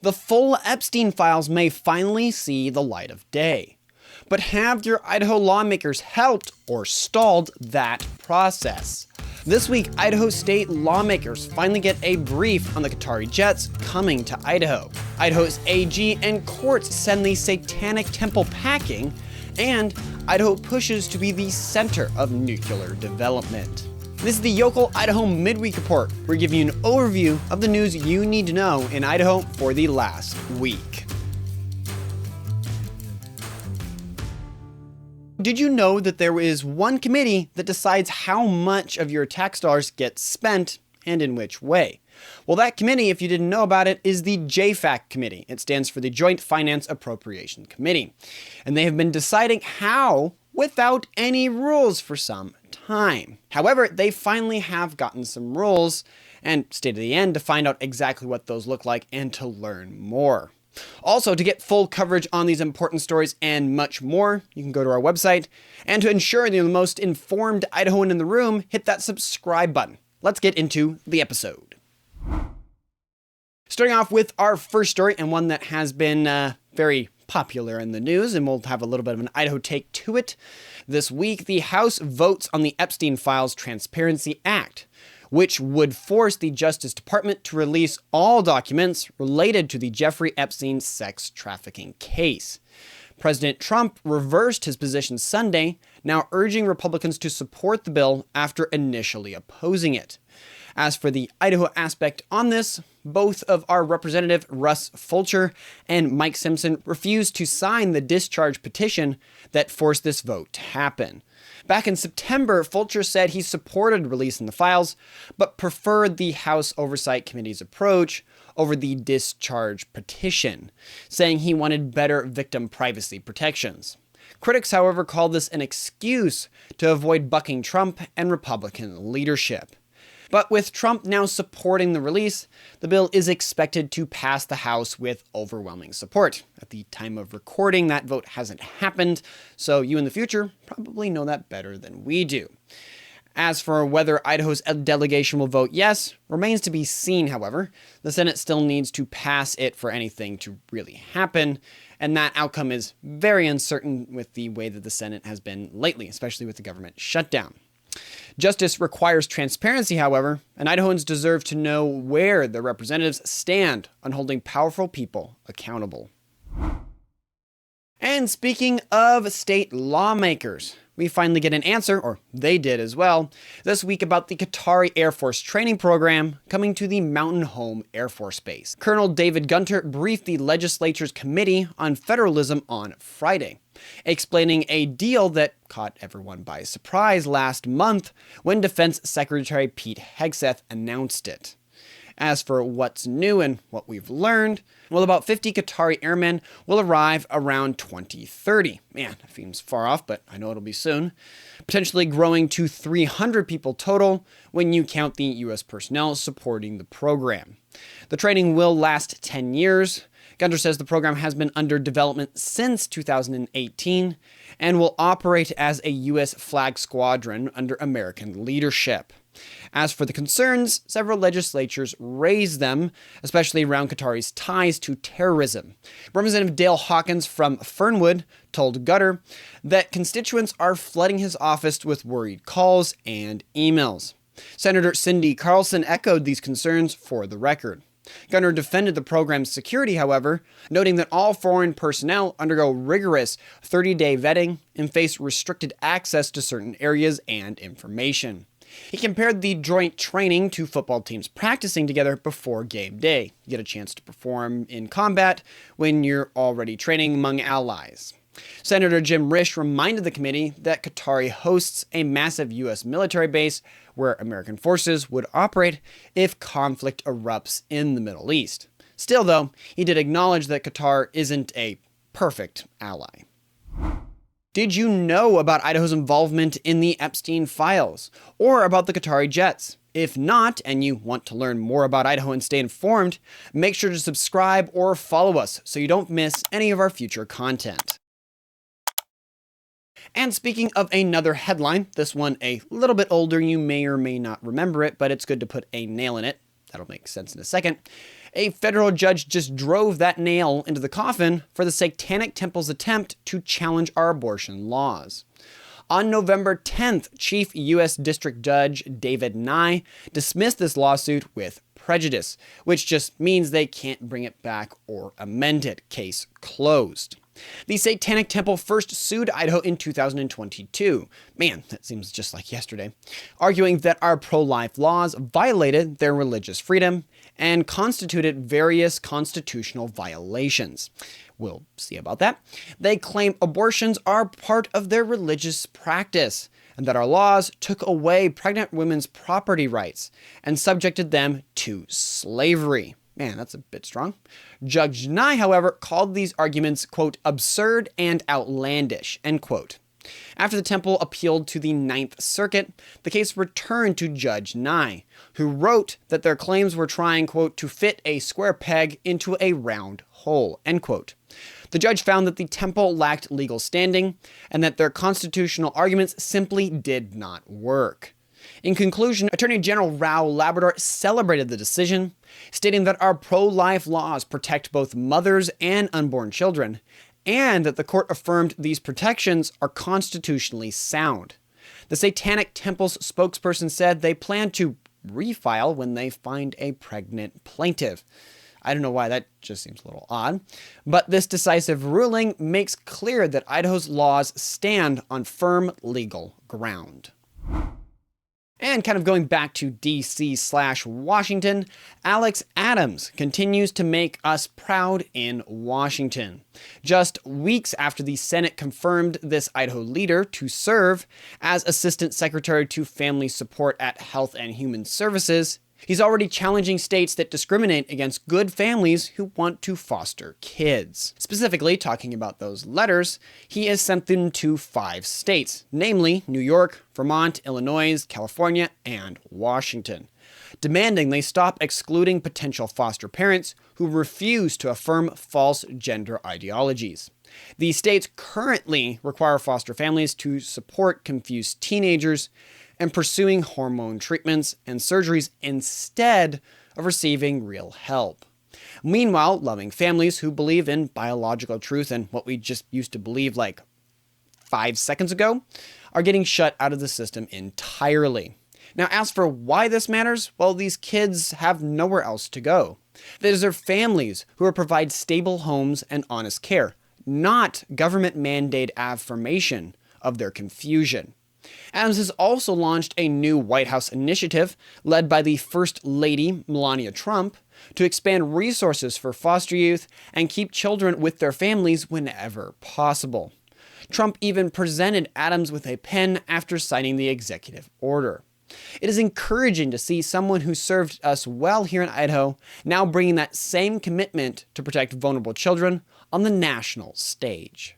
The full Epstein files may finally see the light of day. But have your Idaho lawmakers helped or stalled that process? This week, Idaho state lawmakers finally get a brief on the Qatari jets coming to Idaho. Idaho's AG and courts send the Satanic Temple packing, and Idaho pushes to be the center of nuclear development. This is the Yokel Idaho Midweek Report. We're giving you an overview of the news you need to know in Idaho for the last week. Did you know that there is one committee that decides how much of your tax dollars gets spent and in which way? Well, that committee, if you didn't know about it, is the JFAC committee. It stands for the Joint Finance Appropriation Committee. And they have been deciding how without any rules for some time. However, they finally have gotten some rules and stayed to the end to find out exactly what those look like and to learn more. Also, to get full coverage on these important stories and much more, you can go to our website. And to ensure you're the most informed Idahoan in the room, hit that subscribe button. Let's get into the episode. Starting off with our first story, and one that has been very popular in the news, and we'll have a little bit of an Idaho take to it. This week, the House votes on the Epstein Files Transparency Act, which would force the Justice Department to release all documents related to the Jeffrey Epstein sex trafficking case. President Trump reversed his position Sunday, now urging Republicans to support the bill after initially opposing it. As for the Idaho aspect on this, both of our representative Russ Fulcher and Mike Simpson refused to sign the discharge petition that forced this vote to happen. Back in September, Fulcher said he supported releasing the files, but preferred the House Oversight Committee's approach over the discharge petition, saying he wanted better victim privacy protections. Critics, however, call this an excuse to avoid bucking Trump and Republican leadership. But with Trump now supporting the release, the bill is expected to pass the House with overwhelming support. At the time of recording, that vote hasn't happened, so you in the future probably know that better than we do. As for whether Idaho's delegation will vote yes, remains to be seen, however. The Senate still needs to pass it for anything to really happen, and that outcome is very uncertain with the way that the Senate has been lately, especially with the government shutdown. Justice requires transparency, however, and Idahoans deserve to know where their representatives stand on holding powerful people accountable. And speaking of state lawmakers, we finally get an answer, or they did as well, this week about the Qatari Air Force training program coming to the Mountain Home Air Force Base. Colonel David Gunter briefed the legislature's Committee on Federalism on Friday, explaining a deal that caught everyone by surprise last month when Defense Secretary Pete Hegseth announced it. As for what's new and what we've learned, well, about 50 Qatari airmen will arrive around 2030. Man, it seems far off, but I know it'll be soon. Potentially growing to 300 people total when you count the U.S. personnel supporting the program. The training will last 10 years. Gunter says the program has been under development since 2018 and will operate as a U.S. flag squadron under American leadership. As for the concerns, several legislatures raised them, especially around Qatari's ties to terrorism. Representative Dale Hawkins from Fernwood told Gunter that constituents are flooding his office with worried calls and emails. Senator Cindy Carlson echoed these concerns for the record. Gunter defended the program's security, however, noting that all foreign personnel undergo rigorous 30-day vetting and face restricted access to certain areas and information. He compared the joint training to football teams practicing together before game day. You get a chance to perform in combat when you're already training among allies. Senator Jim Risch reminded the committee that Qatari hosts a massive U.S. military base where American forces would operate if conflict erupts in the Middle East. Still, though, he did acknowledge that Qatar isn't a perfect ally. Did you know about Idaho's involvement in the Epstein files, or about the Qatari jets? If not, and you want to learn more about Idaho and stay informed, make sure to subscribe or follow us so you don't miss any of our future content. And speaking of another headline, this one a little bit older, you may or may not remember it, but it's good to put a nail in it. That'll make sense in a second. A federal judge just drove that nail into the coffin for the Satanic Temple's attempt to challenge our abortion laws. On November 10th, Chief U.S. District Judge David Nye dismissed this lawsuit with prejudice, which just means they can't bring it back or amend it. Case closed. The Satanic Temple first sued Idaho in 2022. Man, that seems just like yesterday. Arguing that our pro-life laws violated their religious freedom and constituted various constitutional violations. We'll see about that. They claim abortions are part of their religious practice, and that our laws took away pregnant women's property rights and subjected them to slavery. Man, that's a bit strong. Judge Nye, however, called these arguments, quote, absurd and outlandish, end quote. After the temple appealed to the Ninth Circuit, the case returned to Judge Nye, who wrote that their claims were trying, quote, to fit a square peg into a round hole, end quote. The judge found that the temple lacked legal standing and that their constitutional arguments simply did not work. In conclusion, Attorney General Raul Labrador celebrated the decision, stating that our pro-life laws protect both mothers and unborn children, and that the court affirmed these protections are constitutionally sound. The Satanic Temple's spokesperson said they plan to refile when they find a pregnant plaintiff. I don't know why, that just seems a little odd. But this decisive ruling makes clear that Idaho's laws stand on firm legal ground. And kind of going back to DC/Washington, Alex Adams continues to make us proud in Washington. Just weeks after the Senate confirmed this Idaho leader to serve as Assistant Secretary to Family Support at Health and Human Services, he's already challenging states that discriminate against good families who want to foster kids. Specifically, talking about those letters, he has sent them to 5 states, namely New York, Vermont, Illinois, California, and Washington, demanding they stop excluding potential foster parents who refuse to affirm false gender ideologies. These states currently require foster families to support confused teenagers and pursuing hormone treatments and surgeries instead of receiving real help. Meanwhile, loving families who believe in biological truth and what we just used to believe like 5 seconds ago are getting shut out of the system entirely. Now, as for why this matters, well, these kids have nowhere else to go. They deserve families who will provide stable homes and honest care, not government-mandated affirmation of their confusion. Adams has also launched a new White House initiative led by the First Lady, Melania Trump, to expand resources for foster youth and keep children with their families whenever possible. Trump even presented Adams with a pen after signing the executive order. It is encouraging to see someone who served us well here in Idaho now bringing that same commitment to protect vulnerable children on the national stage.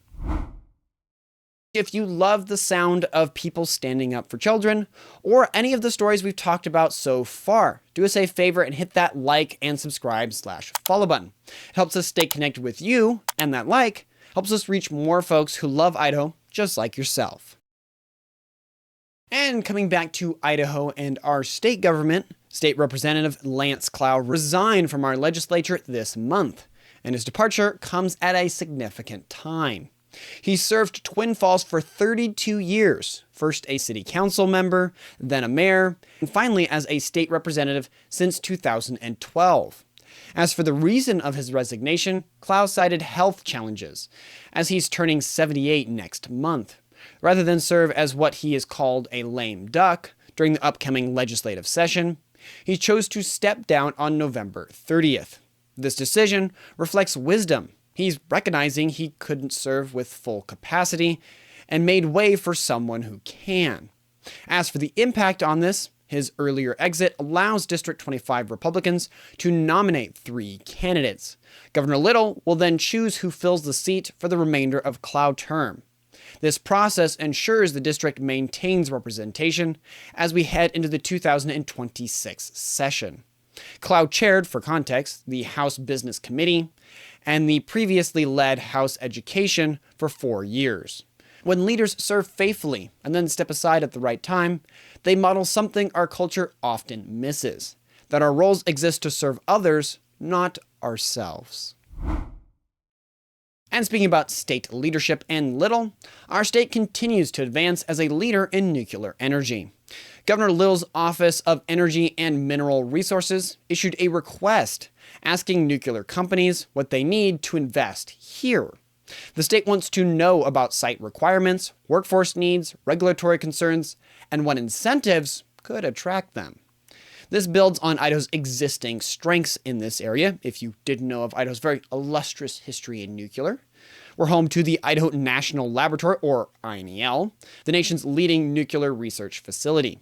If you love the sound of people standing up for children, or any of the stories we've talked about so far, do us a favor and hit that like and subscribe/follow button. It helps us stay connected with you, and that like helps us reach more folks who love Idaho just like yourself. And coming back to Idaho and our state government, State Representative Lance Clow resigned from our legislature this month, and his departure comes at a significant time. He served Twin Falls for 32 years, first a city council member, then a mayor, and finally as a state representative since 2012. As for the reason of his resignation, Clow cited health challenges, as he's turning 78 next month, rather than serve as what he is called a lame duck during the upcoming legislative session. He chose to step down on November 30th. This decision reflects wisdom. He's recognizing he couldn't serve with full capacity and made way for someone who can. As for the impact on this, his earlier exit allows District 25 Republicans to nominate 3 candidates. Governor Little will then choose who fills the seat for the remainder of Clow term. This process ensures the district maintains representation as we head into the 2026 session. Clow chaired, for context, the House Business Committee and the previously led House Education for 4 years. When leaders serve faithfully and then step aside at the right time, they model something our culture often misses: that our roles exist to serve others, not ourselves. And speaking about state leadership and Little, our state continues to advance as a leader in nuclear energy. Governor Little's Office of Energy and Mineral Resources issued a request asking nuclear companies what they need to invest here. The state wants to know about site requirements, workforce needs, regulatory concerns, and what incentives could attract them. This builds on Idaho's existing strengths in this area, if you didn't know of Idaho's very illustrious history in nuclear. We're home to the Idaho National Laboratory, or INEL, the nation's leading nuclear research facility.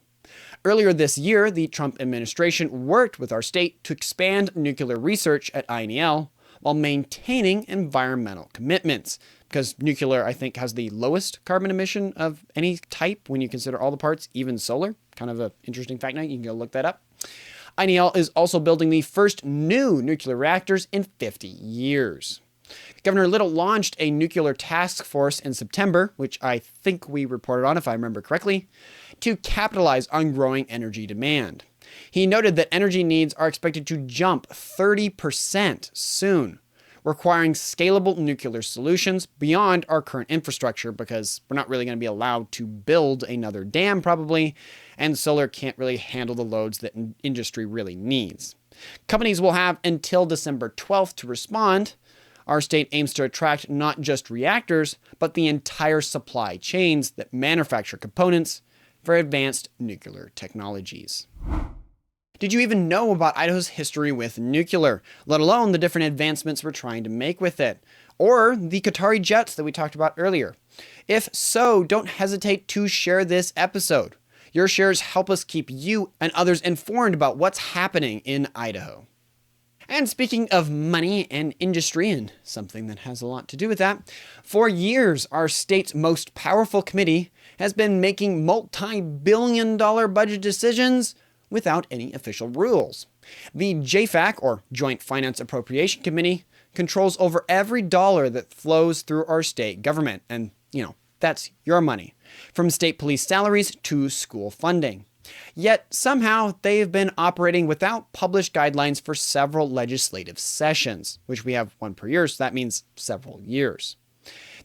Earlier this year, the Trump administration worked with our state to expand nuclear research at INEL while maintaining environmental commitments, because nuclear, I think, has the lowest carbon emission of any type when you consider all the parts, even solar. Kind of an interesting fact now, you can go look that up. INEL is also building the first new nuclear reactors in 50 years. Governor Little launched a nuclear task force in September, which I think we reported on if I remember correctly, to capitalize on growing energy demand. He noted that energy needs are expected to jump 30% soon, requiring scalable nuclear solutions beyond our current infrastructure, because we're not really going to be allowed to build another dam probably, and solar can't really handle the loads that industry really needs. Companies will have until December 12th to respond. Our state aims to attract not just reactors, but the entire supply chains that manufacture components for advanced nuclear technologies. Did you even know about Idaho's history with nuclear, let alone the different advancements we're trying to make with it? Or the Qatari jets that we talked about earlier? If so, don't hesitate to share this episode. Your shares help us keep you and others informed about what's happening in Idaho. And speaking of money and industry, and something that has a lot to do with that, for years our state's most powerful committee has been making multi-billion-dollar budget decisions without any official rules. The JFAC, or Joint Finance Appropriation Committee, controls over every dollar that flows through our state government, and, that's your money, from state police salaries to school funding. Yet, somehow, they've been operating without published guidelines for several legislative sessions, which we have one per year, so that means several years.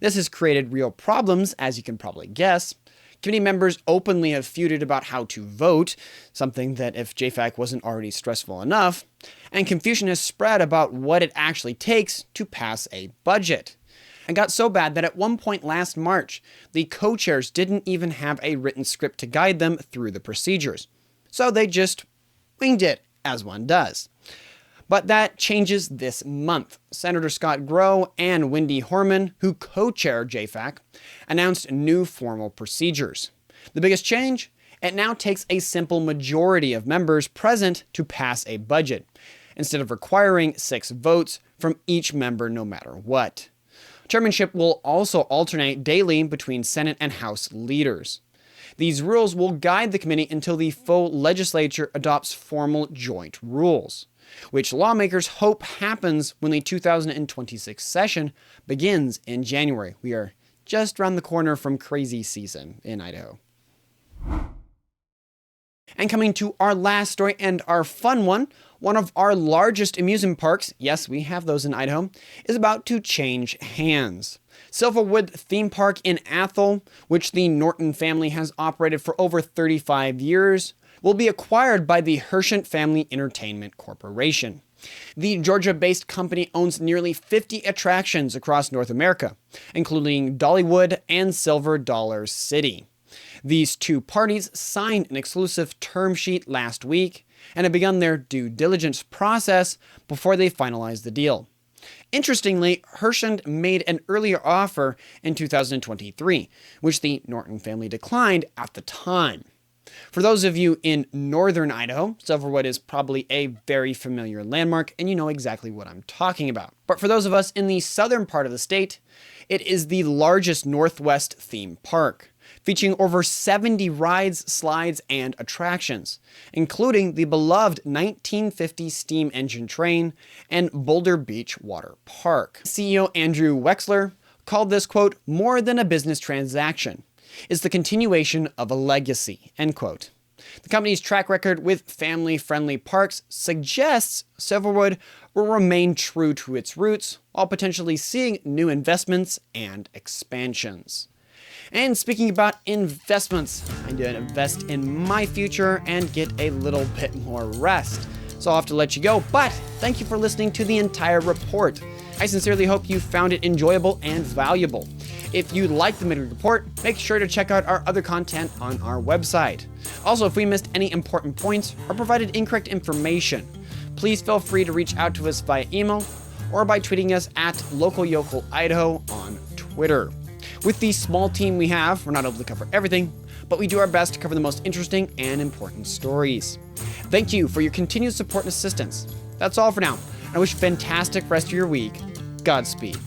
This has created real problems, as you can probably guess. Committee members openly have feuded about how to vote, something that if JFAC wasn't already stressful enough, and confusion has spread about what it actually takes to pass a budget. It got so bad that at one point last March, the co-chairs didn't even have a written script to guide them through the procedures. So they just winged it, as one does. But that changes this month. Senator Scott Grow and Wendy Horman, who co-chair JFAC, announced new formal procedures. The biggest change? It now takes a simple majority of members present to pass a budget, instead of requiring 6 votes from each member no matter what. Chairmanship will also alternate daily between Senate and House leaders. These rules will guide the committee until the full legislature adopts formal joint rules, which lawmakers hope happens when the 2026 session begins in January. We are just around the corner from crazy season in Idaho. And coming to our last story and our fun one of our largest amusement parks, yes, we have those in Idaho, is about to change hands. Silverwood Theme Park in Athol, which the Norton family has operated for over 35 years, will be acquired by the Hershant Family Entertainment Corporation. The Georgia-based company owns nearly 50 attractions across North America, including Dollywood and Silver Dollar City. These two parties signed an exclusive term sheet last week and have begun their due diligence process before they finalized the deal. Interestingly, Hershant made an earlier offer in 2023, which the Norton family declined at the time. For those of you in northern Idaho, Silverwood is probably a very familiar landmark, and you know exactly what I'm talking about. But for those of us in the southern part of the state, it is the largest Northwest theme park, featuring over 70 rides, slides, and attractions, including the beloved 1950 steam engine train and Boulder Beach Water Park. CEO Andrew Wexler called this, quote, more than a business transaction. It's the continuation of a legacy, end quote. The company's track record with family-friendly parks suggests Silverwood will remain true to its roots while potentially seeing new investments and expansions. And speaking about investments, I need to invest in my future and get a little bit more rest. So I'll have to let you go, but thank you for listening to the entire report. I sincerely hope you found it enjoyable and valuable. If you like the Midweek report, make sure to check out our other content on our website. Also, if we missed any important points or provided incorrect information, please feel free to reach out to us via email or by tweeting us at LocalYocalIdaho on Twitter. With the small team we have, we're not able to cover everything, but we do our best to cover the most interesting and important stories. Thank you for your continued support and assistance. That's all for now. I wish you a fantastic rest of your week. Godspeed.